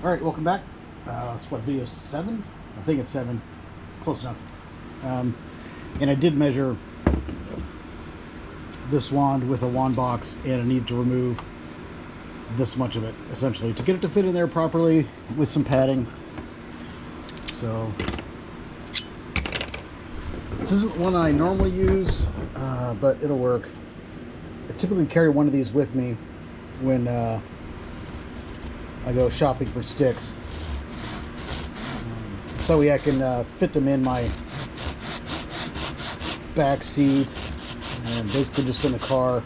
All right, welcome back. It's what, video 7? I think it's 7. Close enough. And I did measure this wand with a wand box, and I need to remove this much of it, essentially, to get it to fit in there properly with some padding. So this isn't one I normally use, but it'll work. I typically carry one of these with me when I go shopping for sticks, so I can fit them in my back seat and basically just in the car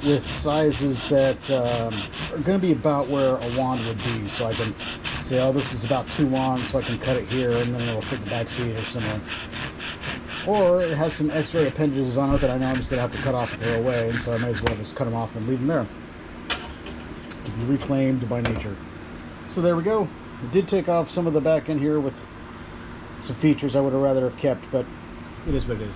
with sizes that are going to be about where a wand would be, so I can say, oh, this is about 2 wands, so I can cut it here and then it'll fit the back seat or somewhere. Or it has some X-ray appendages on it that I know I'm just going to have to cut off and throw away, and so I might as well just cut them off and leave them there to be reclaimed by nature. So there we go. I did take off some of the back end here with some features I would have rather have kept, but it is what it is.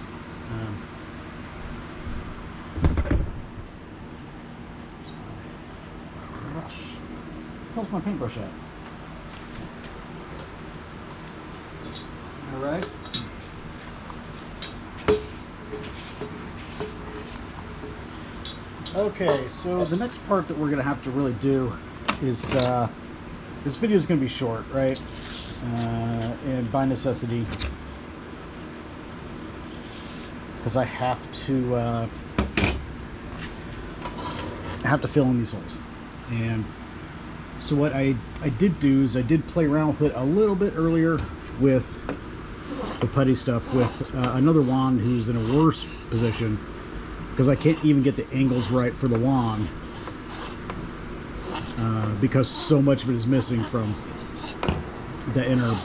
Brush. Where's my paintbrush at? All right. Okay, so the next part that we're going to have to really do is, this video is going to be short, right? And by necessity, because I have to fill in these holes. And so what I did do is I did play around with it a little bit earlier with the putty stuff with another wand who's in a worse position, because I can't even get the angles right for the wand, because so much of it is missing from the inner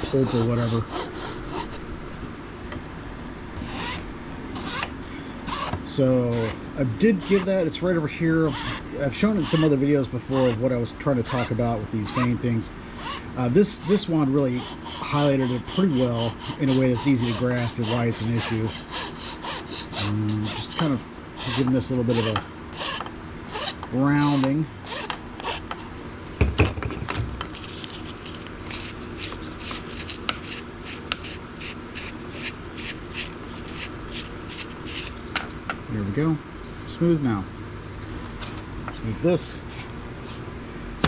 pulp or whatever. So I did give that, it's right over here. I've shown in some other videos before of what I was trying to talk about with these vein things. This wand really highlighted it pretty well in a way that's easy to grasp and why it's an issue. Just kind of giving this a little bit of a rounding. There we go. Smooth now. Smooth this.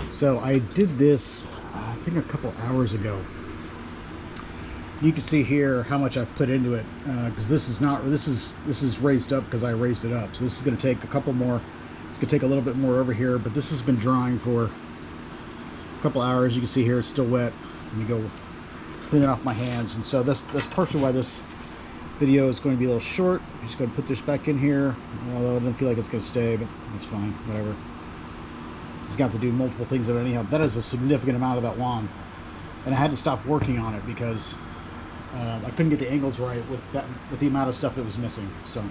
So I did this, I think, a couple hours ago. You can see here how much I've put into it, because this is raised up because I raised it up. So this is going to take a couple more. It's going to take a little bit more over here, but this has been drying for a couple hours. You can see here it's still wet. Let me go clean it off my hands. And so that's partially why this video is going to be a little short. I'm just going to put this back in here, although I don't feel like it's going to stay, but that's fine, whatever. Just got to do multiple things of it anyhow. That is a significant amount of that wand, and I had to stop working on it because I couldn't get the angles right with the amount of stuff that was missing. So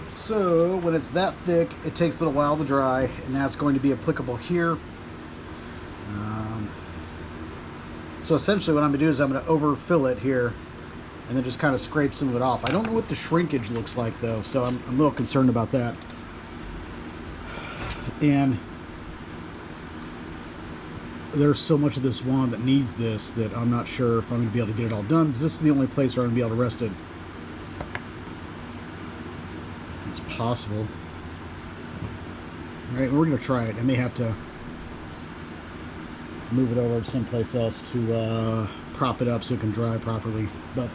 So when it's that thick, it takes a little while to dry, and that's going to be applicable here. So essentially what I'm going to do is I'm going to overfill it here and then just kind of scrape some of it off. I don't know what the shrinkage looks like though, so I'm a little concerned about that. And there's so much of this wand that needs this that I'm not sure if I'm going to be able to get it all done, because this is the only place where I'm going to be able to rest it. It's possible. All right, we're going to try it. I may have to move it over to someplace else to prop it up so it can dry properly. But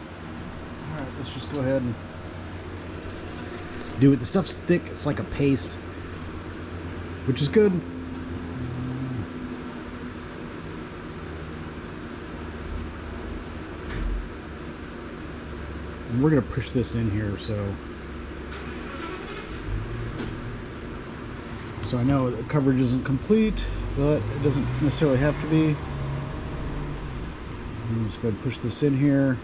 all right, let's just go ahead and do it. The stuff's thick. It's like a paste, which is good. And we're going to push this in here, so I know the coverage isn't complete, but it doesn't necessarily have to be. Let's go ahead and push this in here.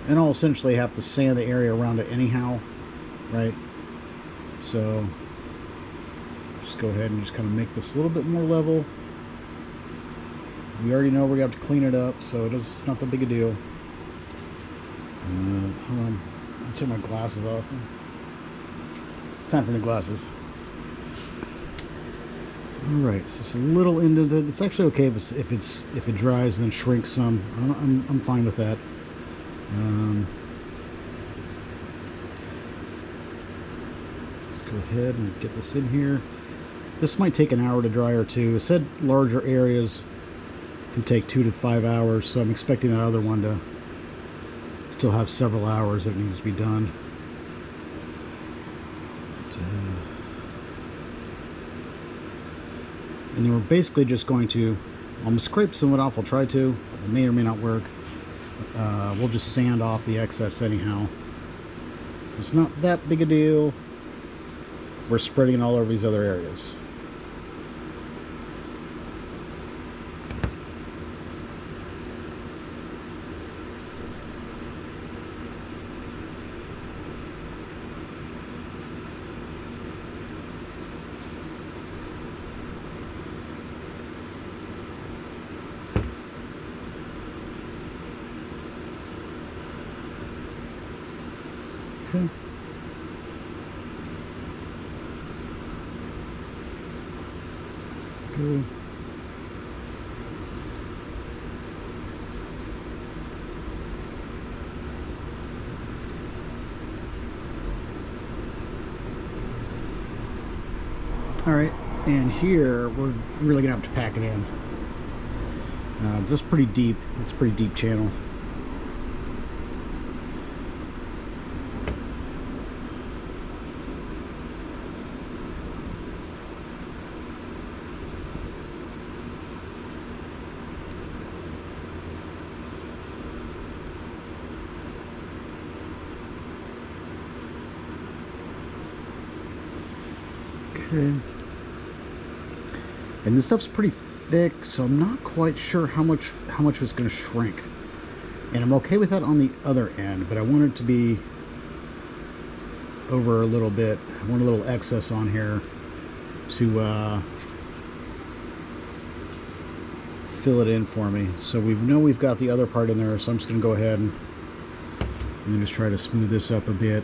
And I'll essentially have to sand the area around it anyhow, right? So just go ahead and just kind of make this a little bit more level. We already know we're going to have to clean it up, so it's not that big a deal. Hold on. I'll take my glasses off. It's time for new glasses. Alright, so it's a little indented. It's actually okay if it dries and then shrinks some. I'm fine with that. Let's go ahead and get this in here. This might take an hour to dry or two. It said larger areas can take 2 to 5 hours, so I'm expecting that other one to still have several hours that it needs to be done. And then we're basically just going to, I'm going to scrape some of it off. I'll try to. It may or may not work. We'll just sand off the excess anyhow. So it's not that big a deal. We're spreading it all over these other areas. Okay. Good. All right, and here we're really gonna have to pack it in. It's pretty deep. It's a pretty deep channel. Okay. And this stuff's pretty thick, so I'm not quite sure how much it's going to shrink. And I'm okay with that on the other end, but I want it to be over a little bit. I want a little excess on here to fill it in for me. So we know we've got the other part in there, so I'm just going to go ahead and just try to smooth this up a bit.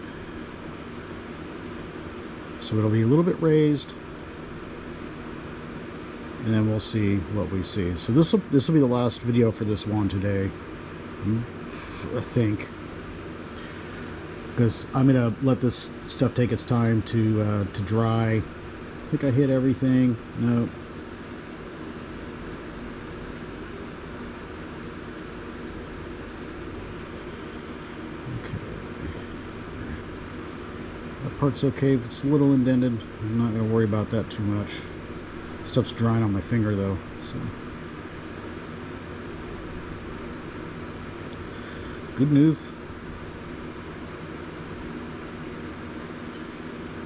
So it'll be a little bit raised, and then we'll see what we see. So this will be the last video for this one today, I think, because I'm gonna let this stuff take its time to dry. I think I hit everything. No. Part's okay. If it's a little indented, I'm not going to worry about that too much. Stuff's drying on my finger though, so good move.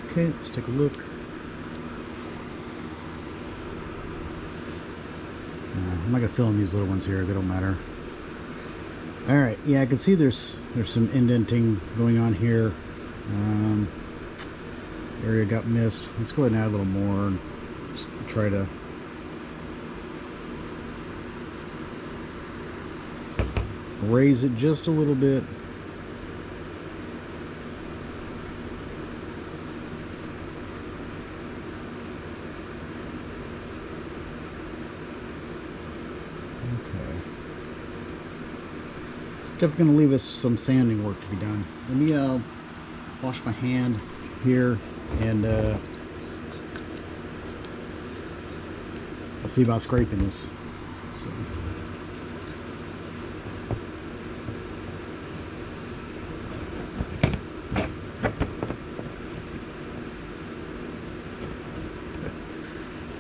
Okay, let's take a look. I'm not going to fill in these little ones here. They don't matter. All right. Yeah, I can see there's some indenting going on here. Area got missed. Let's go ahead and add a little more and just try to raise it just a little bit. Okay. It's definitely going to leave us some sanding work to be done. Let me wash my hand here, and I'll see about scraping this. So.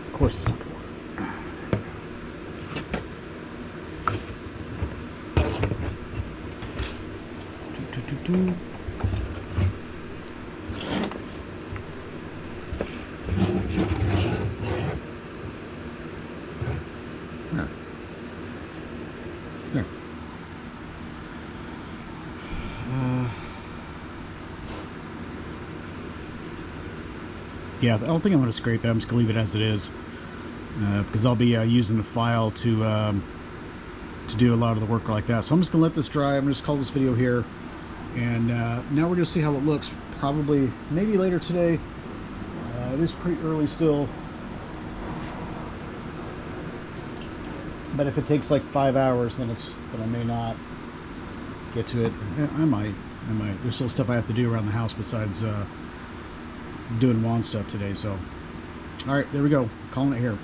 Of course it's not going to work. Yeah, I don't think I'm going to scrape it. I'm just going to leave it as it is, because I'll be using the file to do a lot of the work like that. So I'm just going to let this dry. I'm going to just call this video here, and now we're going to see how it looks. Probably, maybe later today. It is pretty early still, but if it takes like 5 hours, then I may not get to it. I might. There's still stuff I have to do around the house besides doing lawn stuff today. So, all right, there we go. Calling it here.